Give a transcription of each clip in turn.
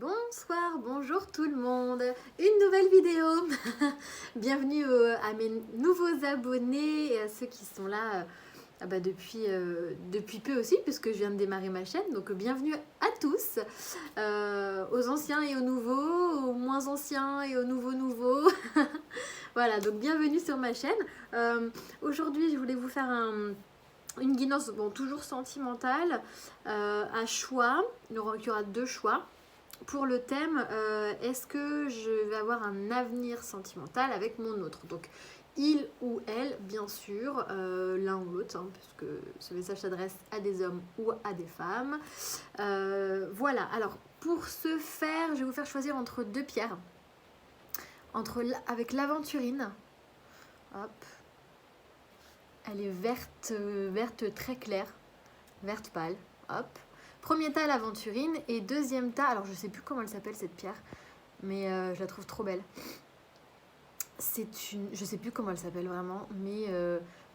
Bonsoir, bonjour tout le monde, une nouvelle vidéo. Bienvenue à mes nouveaux abonnés et à ceux qui sont là depuis peu aussi, puisque je viens de démarrer ma chaîne. Donc bienvenue à tous, aux anciens et aux nouveaux, aux moins anciens et aux nouveaux. Voilà, donc bienvenue sur ma chaîne. Aujourd'hui, je voulais vous faire une guidance, bon, toujours sentimentale, à choix. Il y aura deux choix. Pour le thème, est-ce que je vais avoir un avenir sentimental avec mon autre? Donc, il ou elle, bien sûr, l'un ou l'autre, hein, puisque ce message s'adresse à des hommes ou à des femmes. Voilà, alors, pour ce faire, je vais vous faire choisir entre deux pierres. Avec l'aventurine, hop, elle est verte très claire, verte pâle, hop. Premier tas, l'aventurine, et deuxième tas, alors je sais plus comment elle s'appelle cette pierre, mais je la trouve trop belle. Je sais plus comment elle s'appelle vraiment, mais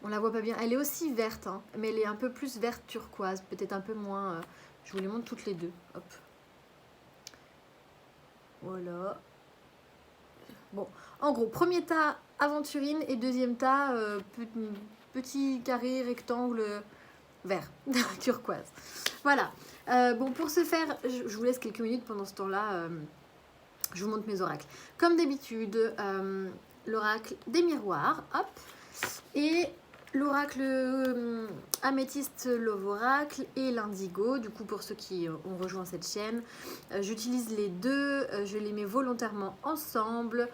on la voit pas bien. Elle est aussi verte, hein, mais elle est un peu plus verte turquoise, peut-être un peu moins. Je vous les montre toutes les deux. Hop. Voilà. Bon, en gros, premier tas aventurine et deuxième tas petit carré rectangle vert turquoise. Voilà. Bon, pour ce faire, je vous laisse quelques minutes pendant ce temps-là. Je vous montre mes oracles. Comme d'habitude, l'oracle des miroirs, hop, et l'oracle améthyste love oracle et l'indigo. Du coup, pour ceux qui ont rejoint cette chaîne, j'utilise les deux, je les mets volontairement ensemble,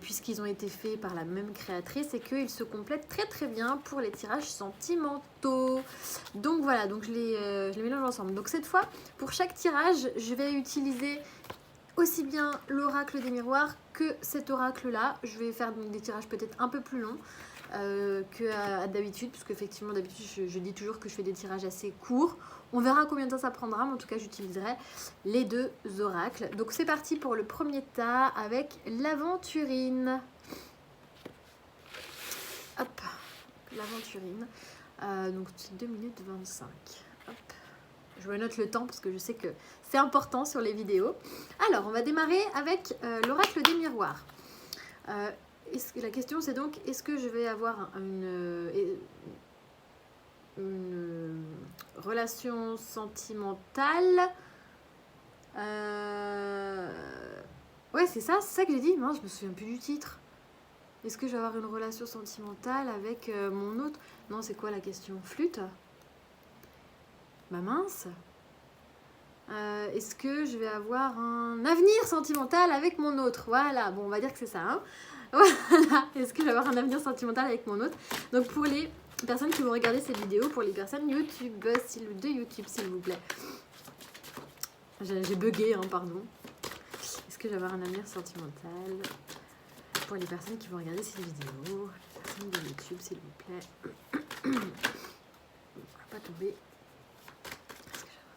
puisqu'ils ont été faits par la même créatrice et qu'ils se complètent très très bien pour les tirages sentimentaux. Donc voilà, donc je les mélange ensemble. Donc cette fois, pour chaque tirage, je vais utiliser aussi bien l'oracle des miroirs que cet oracle là. Je vais faire des tirages peut-être un peu plus longs que d'habitude, parce qu'effectivement d'habitude je dis toujours que je fais des tirages assez courts. On verra combien de temps ça prendra, mais en tout cas j'utiliserai les deux oracles. Donc c'est parti pour le premier tas avec l'aventurine. Hop, l'aventurine. Donc c'est 2 minutes 25. Hop. Je me note le temps parce que je sais que c'est important sur les vidéos. Alors, on va démarrer avec l'oracle des miroirs. La question, c'est donc, est-ce que je vais avoir une relation sentimentale Ouais, c'est ça que j'ai dit. Non, je me souviens plus du titre. Est-ce que je vais avoir une relation sentimentale avec mon autre? Non, c'est quoi la question? Flûte? Bah mince. Est-ce que je vais avoir un avenir sentimental avec mon autre? Voilà, bon, on va dire que c'est ça. Hein, voilà, est-ce que je vais avoir un avenir sentimental avec mon autre? Donc pour les personnes qui vont regarder cette vidéo, pour les personnes YouTube, de YouTube, s'il vous plaît. J'ai bugué, hein, pardon. Est-ce que je vais avoir un avenir sentimental? Pour les personnes qui vont regarder cette vidéo, les personnes de YouTube, s'il vous plaît. On va pas tomber.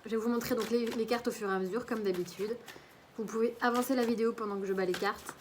Je vais vous montrer donc les cartes au fur et à mesure, comme d'habitude. Vous pouvez avancer la vidéo pendant que je bats les cartes.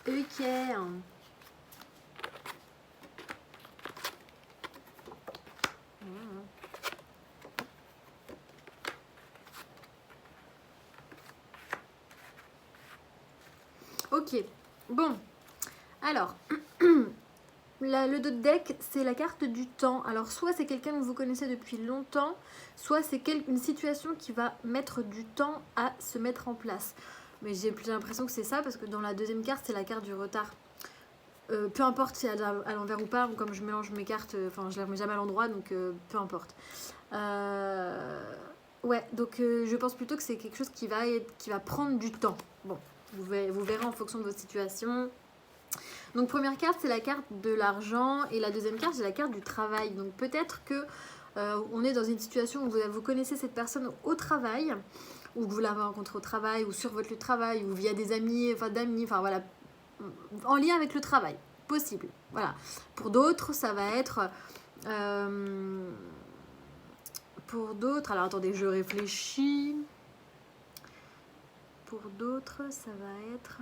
Ok. Ok, bon, alors, le dos de deck, c'est la carte du temps. Alors, soit c'est quelqu'un que vous connaissez depuis longtemps, soit c'est une situation qui va mettre du temps à se mettre en place. Mais j'ai l'impression que c'est ça, parce que dans la deuxième carte, c'est la carte du retard. Peu importe si elle est à l'envers ou pas, comme je mélange mes cartes, enfin je les remets jamais à l'endroit, donc peu importe. Ouais, donc je pense plutôt que c'est quelque chose qui va prendre du temps. Bon, vous verrez en fonction de votre situation. Donc première carte, c'est la carte de l'argent et la deuxième carte, c'est la carte du travail. Donc peut-être que on est dans une situation où vous connaissez cette personne au travail, ou que vous l'avez rencontrée au travail, ou sur votre lieu de travail, ou via des amis, enfin voilà, en lien avec le travail, possible. Voilà. Pour d'autres, ça va être... pour d'autres, alors attendez, je réfléchis. Pour d'autres, ça va être...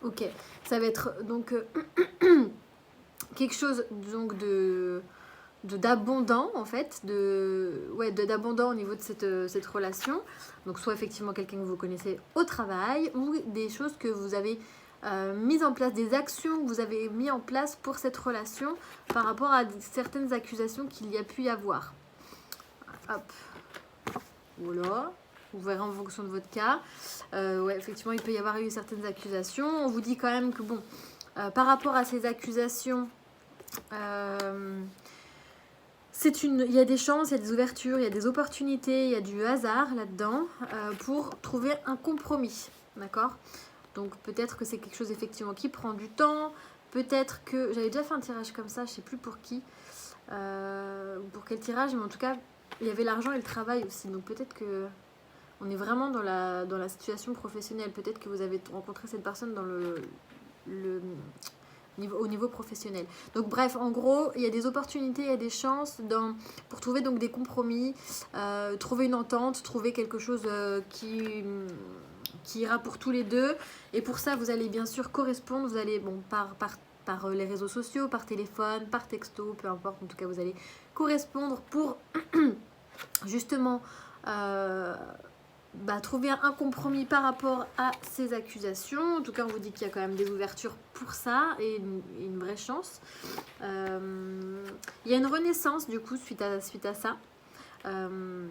Ok, ça va être donc quelque chose donc d'abondant en fait, d'abondant au niveau de cette relation. Donc soit effectivement quelqu'un que vous connaissez au travail ou des choses que vous avez mises en place, des actions que vous avez mis en place pour cette relation par rapport à certaines accusations qu'il y a pu y avoir. Hop, voilà. Vous verrez en fonction de votre cas. Ouais, effectivement, il peut y avoir eu certaines accusations. On vous dit quand même que bon, par rapport à ces accusations, il y a des chances, il y a des ouvertures, il y a des opportunités, il y a du hasard là-dedans pour trouver un compromis, d'accord? Donc peut-être que c'est quelque chose effectivement qui prend du temps, peut-être que... J'avais déjà fait un tirage comme ça, je ne sais plus pour qui, pour quel tirage, mais en tout cas, il y avait l'argent et le travail aussi, donc peut-être que... On est vraiment dans la situation professionnelle. Peut-être que vous avez rencontré cette personne dans au niveau professionnel. Donc bref, en gros, il y a des opportunités, il y a des chances pour trouver donc des compromis, trouver une entente, trouver quelque chose qui ira pour tous les deux. Et pour ça, vous allez bien sûr correspondre. Vous allez, bon, par les réseaux sociaux, par téléphone, par texto, peu importe. En tout cas, vous allez correspondre pour justement... trouver un compromis par rapport à ces accusations. En tout cas, on vous dit qu'il y a quand même des ouvertures pour ça et une vraie chance. Il y a une renaissance du coup suite à ça. Il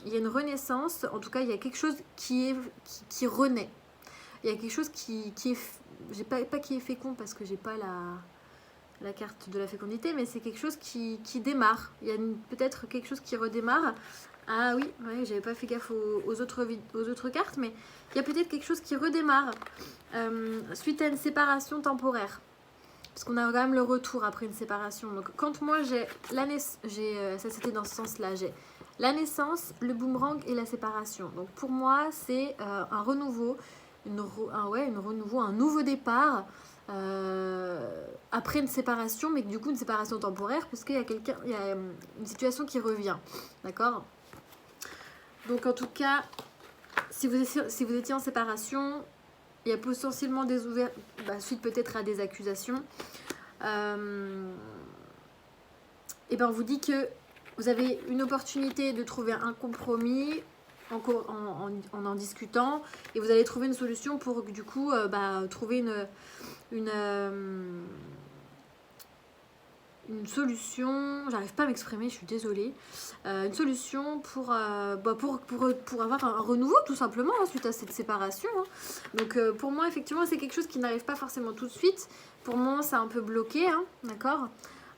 y a une renaissance, en tout cas, il y a quelque chose qui renaît. Il y a quelque chose qui est... J'ai pas qui est fécond parce que j'ai pas la carte de la fécondité, mais c'est quelque chose qui démarre. Il y a peut-être quelque chose qui redémarre. Ah oui, ouais, j'avais pas fait gaffe aux autres cartes, mais il y a peut-être quelque chose qui redémarre suite à une séparation temporaire. Parce qu'on a quand même le retour après une séparation. Donc quand moi j'ai ça c'était dans ce sens-là, j'ai la naissance, le boomerang et la séparation. Donc pour moi c'est un renouveau, un nouveau départ après une séparation, mais du coup une séparation temporaire, parce qu'il y a une situation qui revient, d'accord? Donc en tout cas, si vous étiez en séparation, il y a potentiellement des ouvertures, suite peut-être à des accusations. Et ben on vous dit que vous avez une opportunité de trouver un compromis en discutant, et vous allez trouver une solution pour du coup trouver une solution, j'arrive pas à m'exprimer, je suis désolée, une solution pour avoir un renouveau tout simplement suite à cette séparation. Donc pour moi effectivement c'est quelque chose qui n'arrive pas forcément tout de suite. Pour moi c'est un peu bloqué, d'accord.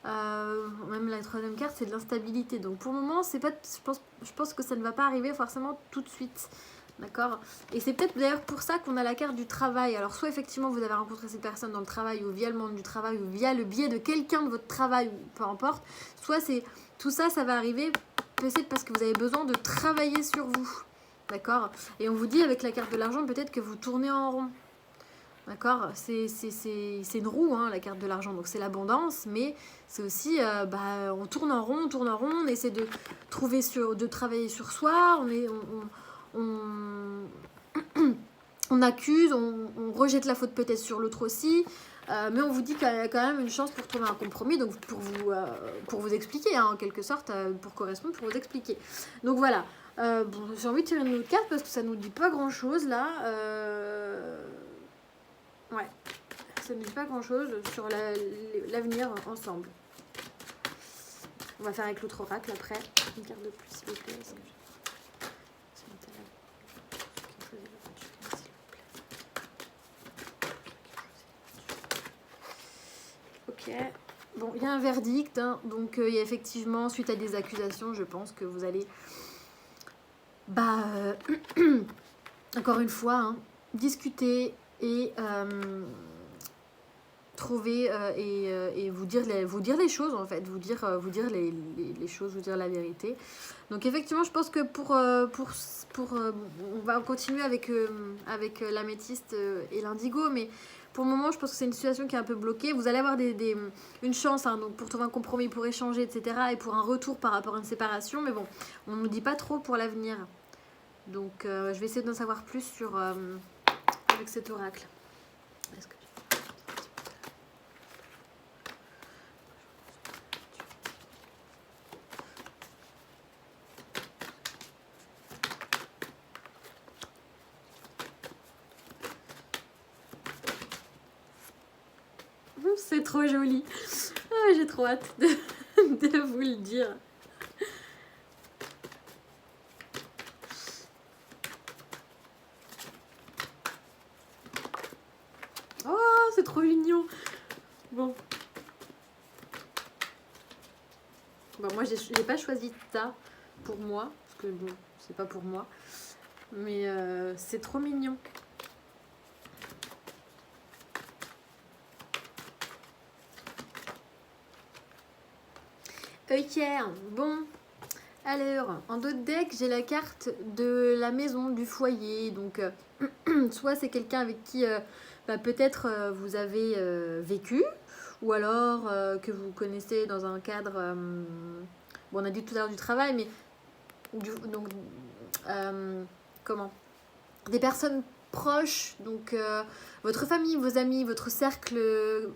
Même la troisième carte c'est de l'instabilité, donc pour le moment c'est pas, je pense que ça ne va pas arriver forcément tout de suite, d'accord. Et c'est peut-être d'ailleurs pour ça qu'on a la carte du travail. Alors soit effectivement vous avez rencontré cette personne dans le travail, ou via le monde du travail, ou via le biais de quelqu'un de votre travail, ou peu importe, soit c'est tout ça va arriver peut-être parce que vous avez besoin de travailler sur vous, d'accord. Et on vous dit avec la carte de l'argent peut-être que vous tournez en rond. D'accord, c'est une roue, la carte de l'argent, donc c'est l'abondance, mais c'est aussi, on tourne en rond, on essaie de travailler sur soi, on accuse, on rejette la faute peut-être sur l'autre aussi, mais on vous dit qu'il y a quand même une chance pour trouver un compromis, donc pour vous expliquer, en quelque sorte, pour correspondre, pour vous expliquer. Donc voilà, j'ai envie de tirer une autre carte parce que ça nous dit pas grand-chose là. Ouais, ça ne dit pas grand chose sur l'avenir ensemble. On va faire avec l'autre oracle après. Une carte de plus, s'il vous plaît. Ok. bon, il y a un verdict, hein, donc il y a effectivement, suite à des accusations, je pense que vous allez, bah, encore une fois, hein, discuter et trouver et vous dire les choses en fait, vous dire les choses, vous dire la vérité. Donc effectivement, je pense que on va continuer avec l'améthyste et l'indigo, mais pour le moment, je pense que c'est une situation qui est un peu bloquée. Vous allez avoir une chance, hein, donc pour trouver un compromis, pour échanger, etc. et pour un retour par rapport à une séparation, mais bon, on ne nous dit pas trop pour l'avenir. Donc je vais essayer d'en savoir plus sur avec cet oracle. Est-ce que c'est trop joli. Ah, j'ai trop hâte de vous le dire. Oh, c'est trop mignon. Bon. Bon, moi, j'ai pas choisi ça pour moi, parce que bon, c'est pas pour moi. Mais c'est trop mignon. Ok, bon. Alors, en dos de deck, j'ai la carte de la maison, du foyer. Donc, soit c'est quelqu'un avec qui peut-être vous avez vécu, ou alors que vous connaissez dans un cadre... bon, on a dit tout à l'heure du travail, mais... donc, comment des personnes proches, donc votre famille, vos amis, votre cercle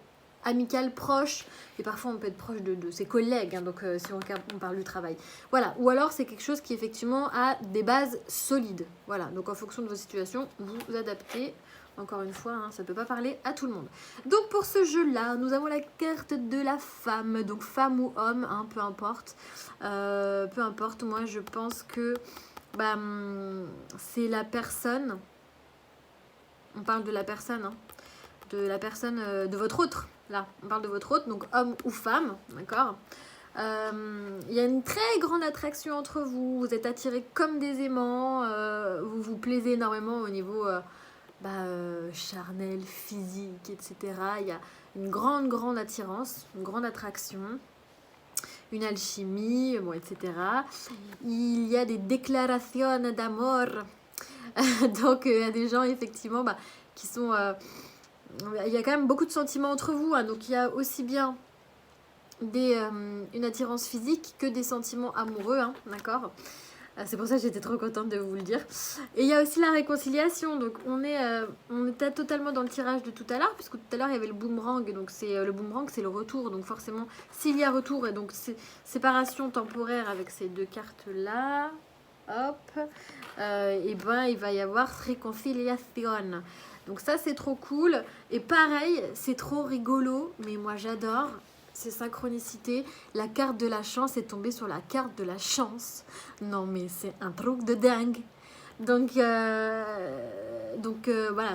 amical proche, et parfois on peut être proche de ses collègues, hein, donc si on parle du travail. Voilà, ou alors c'est quelque chose qui effectivement a des bases solides. Voilà, donc en fonction de vos situations, vous adaptez. Encore une fois, hein, ça ne peut pas parler à tout le monde. Donc pour ce jeu-là, nous avons la carte de la femme, donc femme ou homme, hein, peu importe. Peu importe, moi je pense que c'est la personne, on parle de la personne, hein, de votre autre, là, on parle de votre autre, donc homme ou femme, d'accord. Il y a une très grande attraction entre vous, vous êtes attirés comme des aimants, vous vous plaisez énormément au niveau charnel, physique, etc. Il y a une grande attirance, une grande attraction, une alchimie, bon, etc. Il y a des déclarations d'amour. Donc il y a des gens effectivement qui sont... il y a quand même beaucoup de sentiments entre vous, hein, donc il y a aussi bien une attirance physique que des sentiments amoureux, hein, d'accord. C'est pour ça que j'étais trop contente de vous le dire. Et il y a aussi la réconciliation, donc on était totalement dans le tirage de tout à l'heure, puisque tout à l'heure il y avait le boomerang, donc le boomerang c'est le retour, donc forcément s'il y a retour, et donc séparation temporaire avec ces deux cartes là, hop, et il va y avoir réconciliation. Donc ça c'est trop cool, et pareil c'est trop rigolo, mais moi j'adore ces synchronicités. La carte de la chance est tombée sur la carte de la chance. Non mais c'est un truc de dingue. Donc voilà,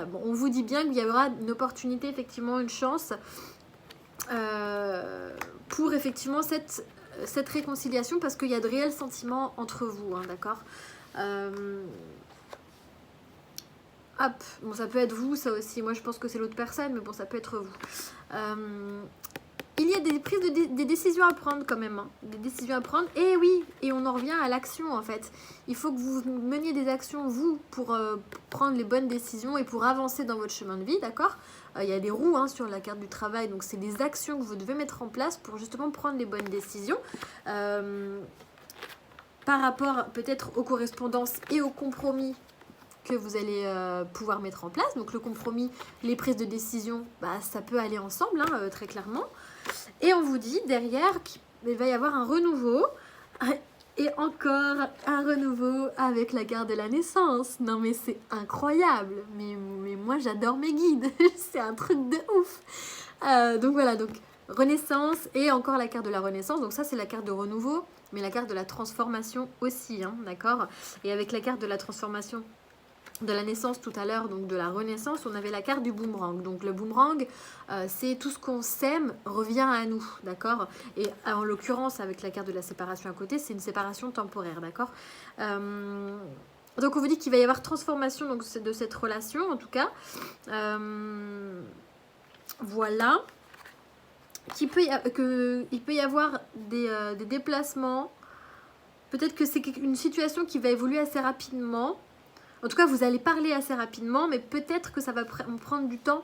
bon, on vous dit bien qu'il y aura une opportunité, effectivement une chance pour effectivement cette réconciliation, parce qu'il y a de réels sentiments entre vous, hein, d'accord. Hop, bon ça peut être vous, ça aussi, moi je pense que c'est l'autre personne, mais bon ça peut être vous. Il y a des prises des décisions à prendre quand même, hein. Des décisions à prendre, et oui, et on en revient à l'action en fait. Il faut que vous meniez des actions, vous, pour prendre les bonnes décisions et pour avancer dans votre chemin de vie, d'accord. Il y a des roues, hein, sur la carte du travail, donc c'est des actions que vous devez mettre en place pour justement prendre les bonnes décisions. Par rapport peut-être aux correspondances et aux compromis que vous allez pouvoir mettre en place. Donc le compromis, les prises de décision, ça peut aller ensemble, hein, très clairement. Et on vous dit derrière qu'il va y avoir un renouveau, et encore un renouveau avec la carte de la naissance. Non mais c'est incroyable, mais moi j'adore mes guides, c'est un truc de ouf. Donc voilà, donc renaissance et encore la carte de la renaissance, donc ça c'est la carte de renouveau, mais la carte de la transformation aussi, hein, d'accord. Et avec la carte de la transformation, de la naissance tout à l'heure, donc de la renaissance, on avait la carte du boomerang. Donc le boomerang, c'est tout ce qu'on sème revient à nous, d'accord? Et en l'occurrence, avec la carte de la séparation à côté, c'est une séparation temporaire, d'accord? Donc on vous dit qu'il va y avoir transformation donc, de cette relation, en tout cas. Voilà. Il peut y avoir des déplacements. Peut-être que c'est une situation qui va évoluer assez rapidement. En tout cas, vous allez parler assez rapidement, mais peut-être que ça va prendre du temps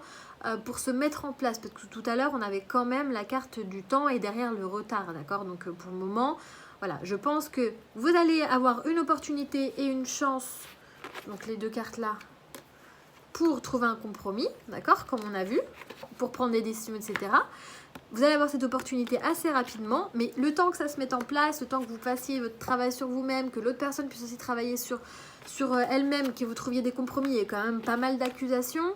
pour se mettre en place. Parce que tout à l'heure, on avait quand même la carte du temps et derrière le retard, d'accord? Donc pour le moment, voilà, je pense que vous allez avoir une opportunité et une chance, donc les deux cartes-là, pour trouver un compromis, d'accord? Comme on a vu, pour prendre des décisions, etc. Vous allez avoir cette opportunité assez rapidement, mais le temps que ça se mette en place, le temps que vous fassiez votre travail sur vous-même, que l'autre personne puisse aussi travailler sur elle-même, que vous trouviez des compromis, il y a quand même pas mal d'accusations.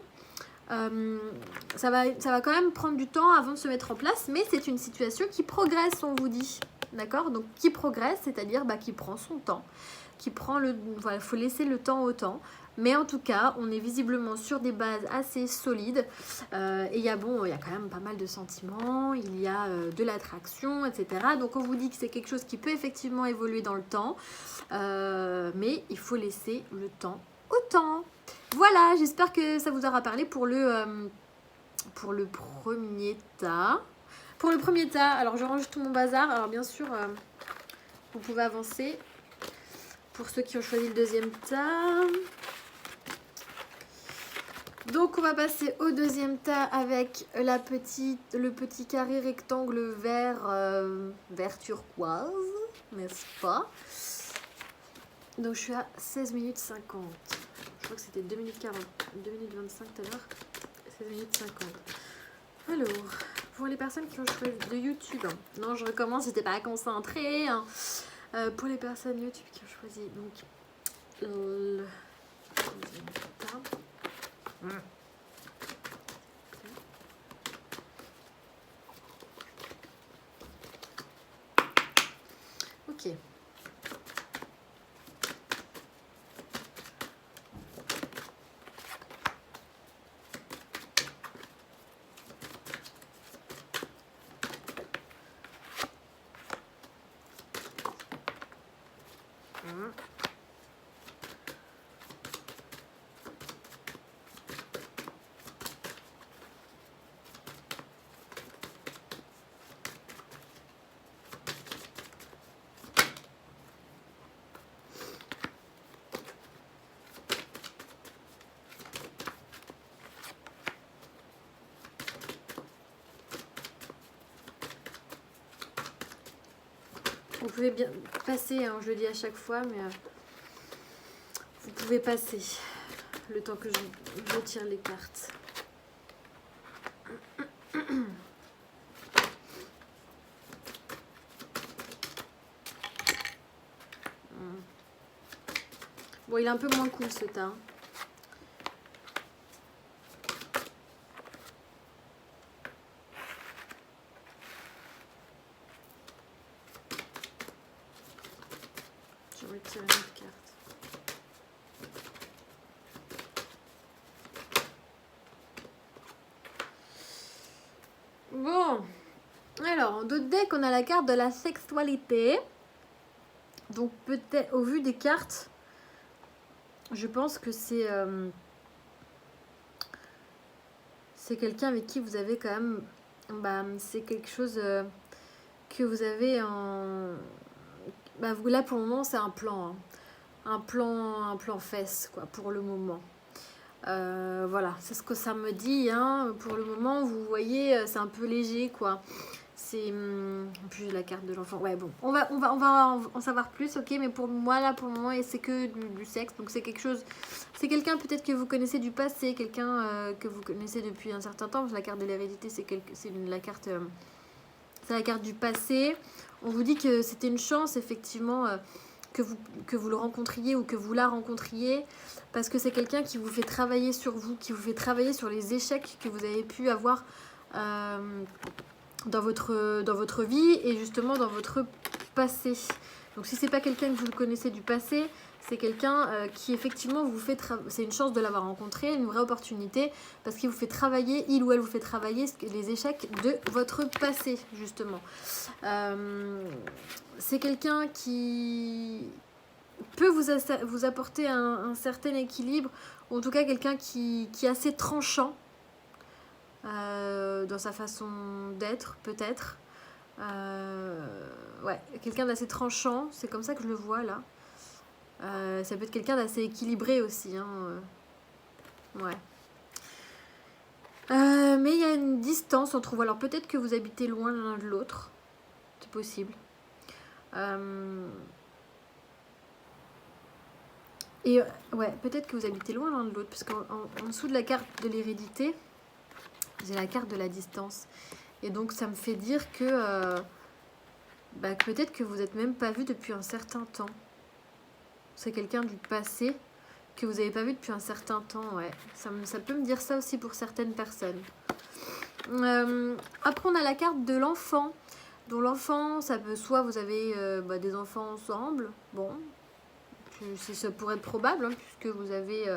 Ça va quand même prendre du temps avant de se mettre en place, mais c'est une situation qui progresse, on vous dit. D'accord? Donc qui progresse, c'est-à-dire qui prend son temps, qui prend voilà, faut laisser le temps au temps. Mais en tout cas, on est visiblement sur des bases assez solides. Et il y a quand même pas mal de sentiments, il y a de l'attraction, etc. Donc on vous dit que c'est quelque chose qui peut effectivement évoluer dans le temps. Mais il faut laisser le temps au temps. Voilà, j'espère que ça vous aura parlé pour le premier tas. Pour le premier tas, alors je range tout mon bazar. Alors bien sûr, vous pouvez avancer. Pour ceux qui ont choisi le deuxième tas. Donc on va passer au deuxième tas avec le petit carré rectangle vert turquoise, n'est-ce pas? Donc je suis à 16 minutes 50. Je crois que c'était 2 minutes 40, 2 minutes 25 tout à l'heure, 16 minutes 50. Alors, pour les personnes qui ont choisi de YouTube, non je recommence, j'étais pas concentrée. Pour les personnes YouTube qui ont choisi donc le deuxième tas. Ok. Vous pouvez bien passer, je le dis à chaque fois, mais vous pouvez passer le temps que je retire les cartes. Bon, il est un peu moins cool ce tas. Je retire une autre carte. Bon, alors en d'autres decks, on a la carte de la sexualité. Donc peut-être, au vu des cartes, je pense que c'est quelqu'un avec qui vous avez quand même, c'est quelque chose que vous avez en, là pour le moment c'est un plan, un plan fesse quoi pour le moment. Voilà, c'est ce que ça me dit, pour le moment vous voyez c'est un peu léger quoi. C'est plus la carte de l'enfant. Ouais bon, on va en savoir plus, ok, mais pour moi là pour le moment c'est que du sexe, donc c'est quelque chose, c'est quelqu'un peut-être que vous connaissez du passé, quelqu'un que vous connaissez depuis un certain temps, parce que la carte de l'hérédité c'est la carte c'est la carte du passé. On vous dit que c'était une chance effectivement que vous le rencontriez ou que vous la rencontriez, parce que c'est quelqu'un qui vous fait travailler sur vous, qui vous fait travailler sur les échecs que vous avez pu avoir dans votre vie et justement dans votre passé. Donc si c'est pas quelqu'un que vous connaissez du passé, c'est quelqu'un qui effectivement vous fait c'est une chance de l'avoir rencontré, une vraie opportunité, parce qu'il vous fait travailler, il ou elle vous fait travailler les échecs de votre passé, justement. C'est quelqu'un qui peut vous apporter un certain équilibre, ou en tout cas quelqu'un qui est assez tranchant dans sa façon d'être, peut-être. Ouais, quelqu'un d'assez tranchant, c'est comme ça que je le vois là. Ça peut être quelqu'un d'assez équilibré aussi, hein. Ouais. Mais il y a une distance entre vous. Alors peut-être que vous habitez loin l'un de l'autre. C'est possible. Et ouais, peut-être que vous habitez loin l'un de l'autre. Parce qu'en dessous de la carte de l'hérédité, j'ai la carte de la distance. Et donc ça me fait dire que peut-être que vous n'êtes même pas vu depuis un certain temps. C'est quelqu'un du passé que vous n'avez pas vu depuis un certain temps, ouais. Ça peut me dire ça aussi pour certaines personnes. Après, on a la carte de l'enfant. Donc l'enfant, ça peut soit vous avez des enfants ensemble, bon, ça pourrait être probable, hein, puisque vous avez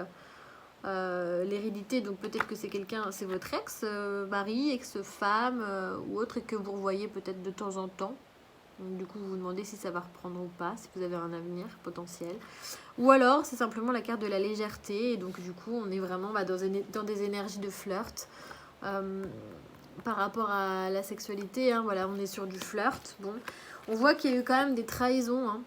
l'hérédité, donc peut-être que c'est quelqu'un, c'est votre ex-mari, ex-femme ou autre, et que vous revoyez peut-être de temps en temps. Donc, du coup, vous vous demandez si ça va reprendre ou pas, si vous avez un avenir potentiel. Ou alors, c'est simplement la carte de la légèreté. Et donc, du coup, on est vraiment dans des énergies de flirt. Par rapport à la sexualité, hein, voilà, on est sur du flirt. Bon, on voit qu'il y a eu quand même des trahisons. Hein.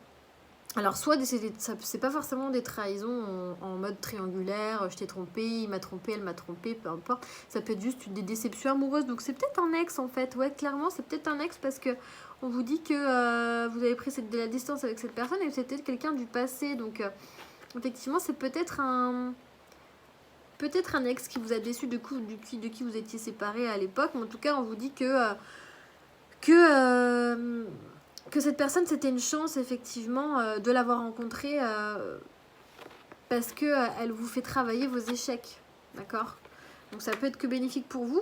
Alors, soit c'est pas forcément des trahisons en mode triangulaire, je t'ai trompé, il m'a trompé, elle m'a trompé, peu importe. Ça peut être juste des déceptions amoureuses. Donc, c'est peut-être un ex en fait. Ouais, clairement, c'est peut-être un ex parce que on vous dit que vous avez pris de la distance avec cette personne et c'est peut-être quelqu'un du passé. Donc, effectivement, c'est peut-être un ex qui vous a déçu de qui vous étiez séparés à l'époque. Mais en tout cas, on vous dit que cette personne, c'était une chance, effectivement, de l'avoir rencontrée parce qu'elle vous fait travailler vos échecs. D'accord ? Donc ça peut être que bénéfique pour vous.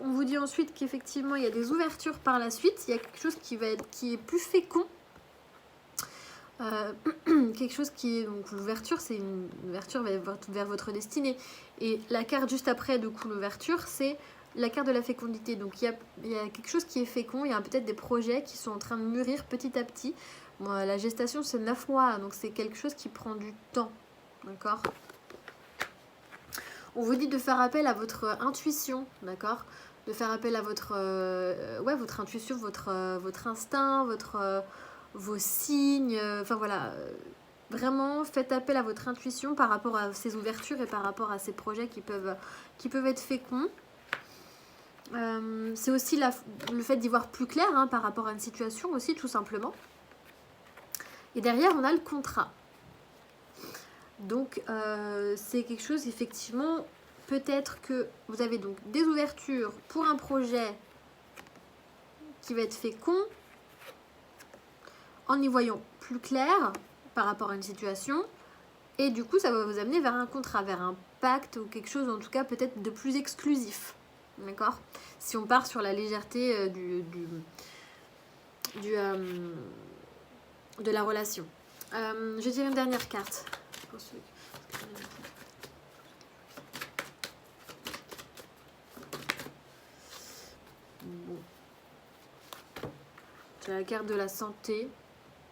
On vous dit ensuite qu'effectivement, il y a des ouvertures par la suite. Il y a quelque chose qui est plus fécond. Quelque chose qui est... Donc l'ouverture, c'est une ouverture vers votre destinée. Et la carte juste après, du coup, l'ouverture, c'est la carte de la fécondité. Donc il y a quelque chose qui est fécond. Il y a peut-être des projets qui sont en train de mûrir petit à petit. Bon, la gestation, c'est 9 mois. Donc c'est quelque chose qui prend du temps. D'accord ? On vous dit de faire appel à votre intuition, d'accord ? De faire appel à votre intuition, votre instinct, vos signes. Enfin voilà, vraiment faites appel à votre intuition par rapport à ces ouvertures et par rapport à ces projets qui peuvent être féconds. C'est aussi le fait d'y voir plus clair, hein, par rapport à une situation aussi, tout simplement. Et derrière, on a le contrat. Donc, c'est quelque chose, effectivement, peut-être que vous avez donc des ouvertures pour un projet qui va être fécond, en y voyant plus clair par rapport à une situation, et du coup, ça va vous amener vers un contrat, vers un pacte, ou quelque chose, en tout cas, peut-être de plus exclusif. D'accord ? Si on part sur la légèreté de la relation. Je dirais une dernière carte. Bon. C'est la carte de la santé.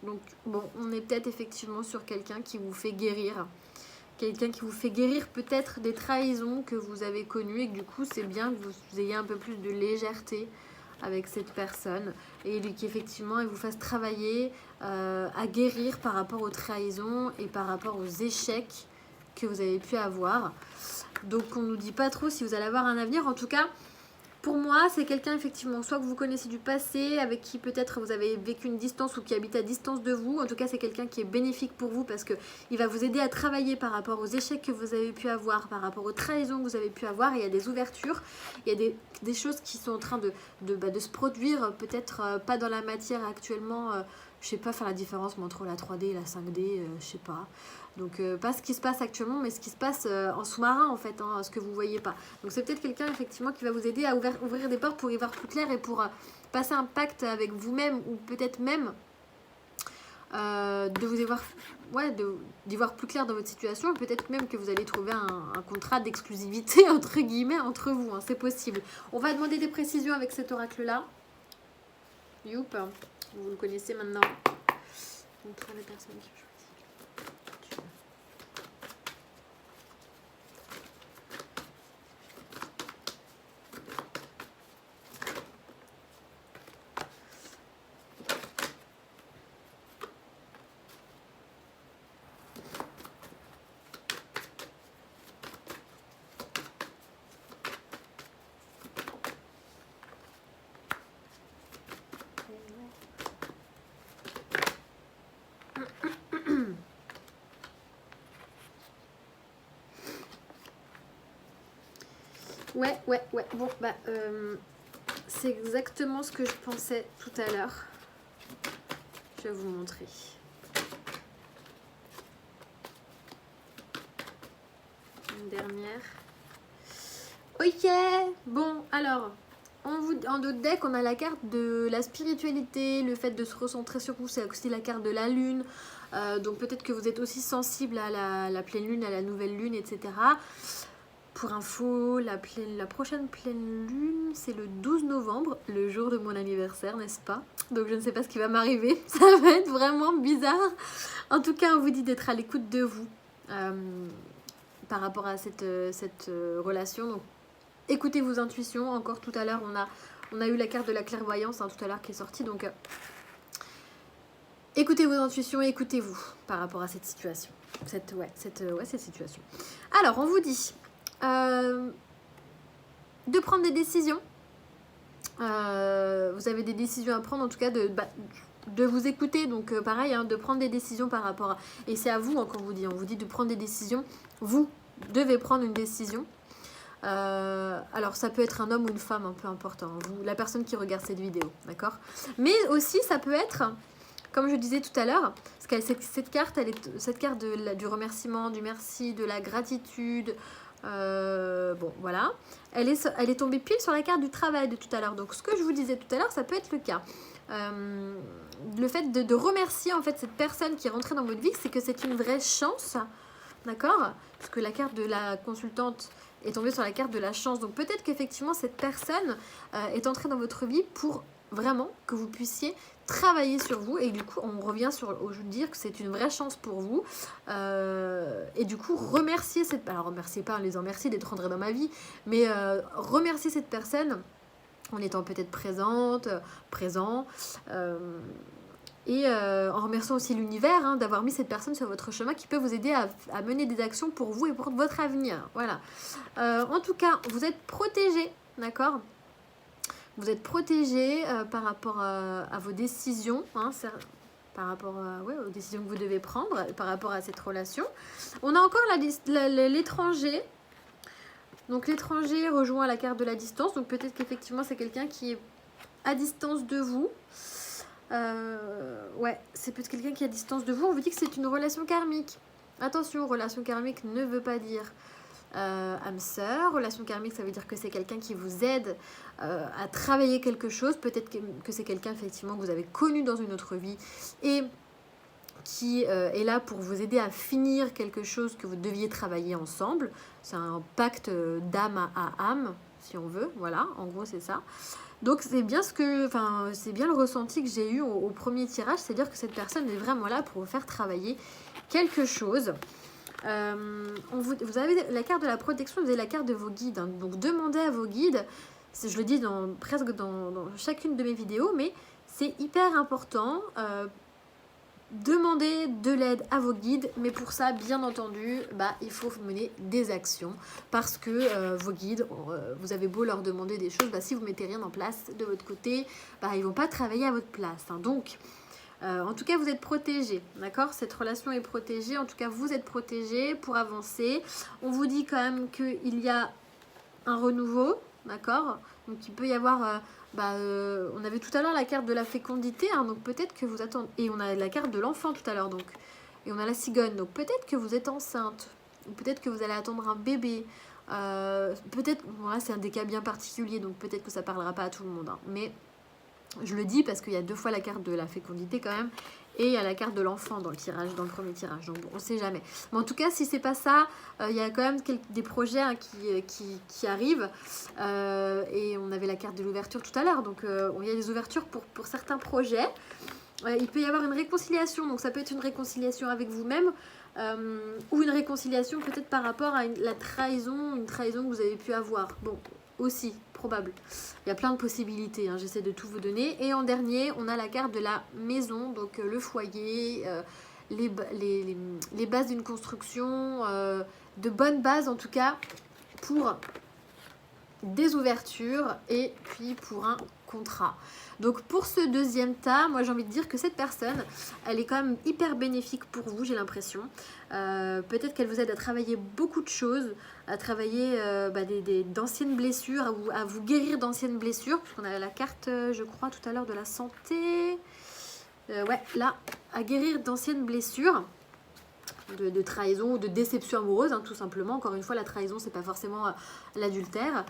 Donc, bon, on est peut-être effectivement sur quelqu'un qui vous fait guérir. Quelqu'un qui vous fait guérir peut-être des trahisons que vous avez connues et que du coup, c'est bien que vous ayez un peu plus de légèreté avec cette personne et qu'effectivement, elle vous fasse travailler à guérir par rapport aux trahisons et par rapport aux échecs que vous avez pu avoir. Donc, on ne nous dit pas trop si vous allez avoir un avenir. En tout cas, pour moi, c'est quelqu'un effectivement, soit que vous connaissez du passé, avec qui peut-être vous avez vécu une distance ou qui habite à distance de vous. En tout cas, c'est quelqu'un qui est bénéfique pour vous parce qu'il va vous aider à travailler par rapport aux échecs que vous avez pu avoir, par rapport aux trahisons que vous avez pu avoir. Et il y a des ouvertures, il y a des choses qui sont en train de se produire, peut-être pas dans la matière actuellement. Je sais pas faire la différence entre la 3D et la 5D, je sais pas. Donc pas ce qui se passe actuellement, mais ce qui se passe en sous-marin en fait, hein, ce que vous voyez pas. Donc c'est peut-être quelqu'un effectivement qui va vous aider à ouvrir des portes pour y voir plus clair et pour passer un pacte avec vous-même ou peut-être même de vous y voir, ouais, d'y voir plus clair dans votre situation. Peut-être même que vous allez trouver un contrat d'exclusivité entre guillemets entre vous, hein, c'est possible. On va demander des précisions avec cet oracle-là. Youp, vous le connaissez maintenant. Entre les personnes qui choisissent. Ouais. Bon, bah, c'est exactement ce que je pensais tout à l'heure. Je vais vous montrer. Une dernière. Ok, bon, alors, en d'autres decks, on a la carte de la spiritualité, le fait de se recentrer sur vous, c'est aussi la carte de la lune. Donc peut-être que vous êtes aussi sensible à la pleine lune, à la nouvelle lune, etc. Pour info, la prochaine pleine lune, c'est le 12 novembre, le jour de mon anniversaire, n'est-ce pas? Donc je ne sais pas ce qui va m'arriver, ça va être vraiment bizarre. En tout cas, on vous dit d'être à l'écoute de vous par rapport à cette relation. Donc écoutez vos intuitions. Encore tout à l'heure, on a eu la carte de la clairvoyance, hein, tout à l'heure qui est sortie. Donc écoutez vos intuitions et écoutez-vous par rapport à cette situation. Cette situation. Alors, on vous dit de prendre des décisions. Vous avez des décisions à prendre, en tout cas de vous écouter. Donc pareil, hein, de prendre des décisions par rapport à... Et c'est à vous, hein, qu'on vous dit. On vous dit de prendre des décisions. Vous devez prendre une décision. Alors ça peut être un homme ou une femme, un peu importe, hein, vous, la personne qui regarde cette vidéo, d'accord? Mais aussi ça peut être, comme je disais tout à l'heure, parce que cette carte, cette carte du remerciement, du merci, de la gratitude, bon voilà, elle est tombée pile sur la carte du travail de tout à l'heure. Donc ce que je vous disais tout à l'heure, ça peut être le cas. Le fait de remercier en fait cette personne qui est rentrée dans votre vie, c'est que c'est une vraie chance, d'accord? Parce que la carte de la consultante est tombée sur la carte de la chance. Donc peut-être qu'effectivement cette personne est entrée dans votre vie pour vraiment que vous puissiez travailler sur vous. Et du coup on revient au dire que c'est une vraie chance pour vous. Et du coup remercier cette... Alors remerciez pas, les en merci d'être rentrés dans ma vie, mais remercier cette personne en étant peut-être présent, et en remerciant aussi l'univers, hein, d'avoir mis cette personne sur votre chemin qui peut vous aider à mener des actions pour vous et pour votre avenir. Voilà. En tout cas, vous êtes protégés, d'accord? Vous êtes protégés par rapport à vos décisions, hein, par rapport aux décisions que vous devez prendre, par rapport à cette relation. On a encore l'étranger. Donc l'étranger rejoint la carte de la distance. Donc peut-être qu'effectivement c'est quelqu'un qui est à distance de vous. C'est peut-être quelqu'un qui est à distance de vous. On vous dit que c'est une relation karmique. Attention, relation karmique ne veut pas dire âme sœur. Relation karmique, ça veut dire que c'est quelqu'un qui vous aide à travailler quelque chose. Peut-être que c'est quelqu'un effectivement que vous avez connu dans une autre vie et qui est là pour vous aider à finir quelque chose que vous deviez travailler ensemble. C'est un pacte d'âme à âme, si on veut. Voilà, en gros c'est ça. Donc c'est bien c'est bien le ressenti que j'ai eu au premier tirage, c'est-à-dire que cette personne est vraiment là pour vous faire travailler quelque chose. Vous avez la carte de la protection, vous avez la carte de vos guides, hein. Donc demandez à vos guides, je le dis presque dans chacune de mes vidéos, mais c'est hyper important. Demandez de l'aide à vos guides, mais pour ça, bien entendu, il faut mener des actions parce que vos guides, vous avez beau leur demander des choses, si vous mettez rien en place de votre côté, ils vont pas travailler à votre place, hein. Donc, en tout cas, vous êtes protégés, d'accord? Cette relation est protégée, en tout cas, vous êtes protégés pour avancer. On vous dit quand même qu'il y a un renouveau, d'accord? Donc, il peut y avoir... on avait tout à l'heure la carte de la fécondité, hein, donc peut-être que vous attendez, et on a la carte de l'enfant tout à l'heure, donc, et on a la cigogne, donc peut-être que vous êtes enceinte, ou peut-être que vous allez attendre un bébé, peut-être, là c'est un des cas bien particuliers, donc peut-être que ça parlera pas à tout le monde, hein, mais Je le dis parce qu'il y a 2 fois la carte de la fécondité quand même. Et il y a la carte de l'enfant dans le tirage, dans le premier tirage. Donc bon, on ne sait jamais. Mais en tout cas, si c'est pas ça, il y a quand même des projets hein, qui arrivent. Et on avait la carte de l'ouverture tout à l'heure. Donc il y a des ouvertures pour certains projets. Il peut y avoir une réconciliation. Donc ça peut être une réconciliation avec vous-même. Ou une réconciliation peut-être par rapport à une trahison que vous avez pu avoir. Bon, aussi, probable. Il y a plein de possibilités, hein, j'essaie de tout vous donner. Et en dernier, on a la carte de la maison, donc le foyer, les bases d'une construction, de bonnes bases en tout cas, pour des ouvertures et puis pour un contrat. Donc pour ce deuxième tas, moi j'ai envie de dire que cette personne, elle est quand même hyper bénéfique pour vous, j'ai l'impression. Peut-être qu'elle vous aide à travailler beaucoup de choses, à travailler d'anciennes blessures, à vous guérir d'anciennes blessures, parce qu'on a la carte, je crois, tout à l'heure de la santé. Ouais, là, à guérir d'anciennes blessures. De trahison ou de déception amoureuse, hein, tout simplement. Encore une fois, la trahison, c'est pas forcément l'adultère.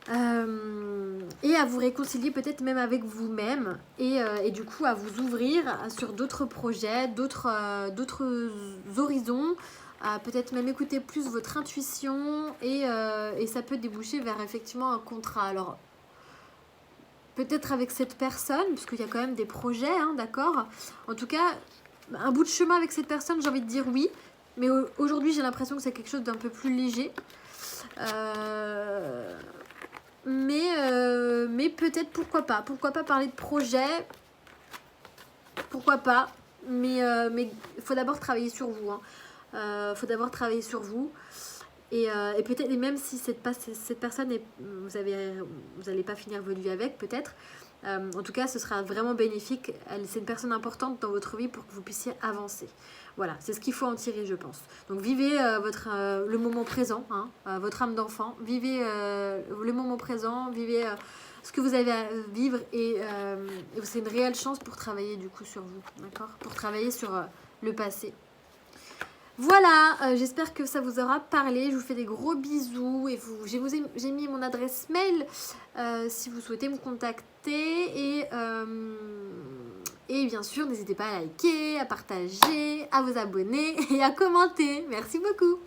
Et à vous réconcilier peut-être même avec vous-même et du coup à vous ouvrir sur d'autres projets, d'autres horizons, à peut-être même écouter plus votre intuition et ça peut déboucher vers effectivement un contrat. Alors peut-être avec cette personne, puisqu'il y a quand même des projets, hein, d'accord. En tout cas, un bout de chemin avec cette personne, j'ai envie de dire oui, mais aujourd'hui j'ai l'impression que c'est quelque chose d'un peu plus léger. Mais peut-être pourquoi pas parler de projet, pourquoi pas, mais il faut d'abord travailler sur vous, hein. Faut d'abord travailler sur vous et peut-être, et même si cette personne vous n'allez pas finir votre vie avec peut-être, en tout cas ce sera vraiment bénéfique. C'est une personne importante dans votre vie pour que vous puissiez avancer. Voilà, c'est ce qu'il faut en tirer, je pense. Donc vivez le moment présent, hein, votre âme d'enfant, vivez le moment présent, vivez ce que vous avez à vivre et c'est une réelle chance pour travailler du coup sur vous, d'accord, pour travailler sur le passé. Voilà, j'espère que ça vous aura parlé. Je vous fais des gros bisous et j'ai mis mon adresse mail si vous souhaitez me contacter et bien sûr, n'hésitez pas à liker, à partager, à vous abonner et à commenter. Merci beaucoup.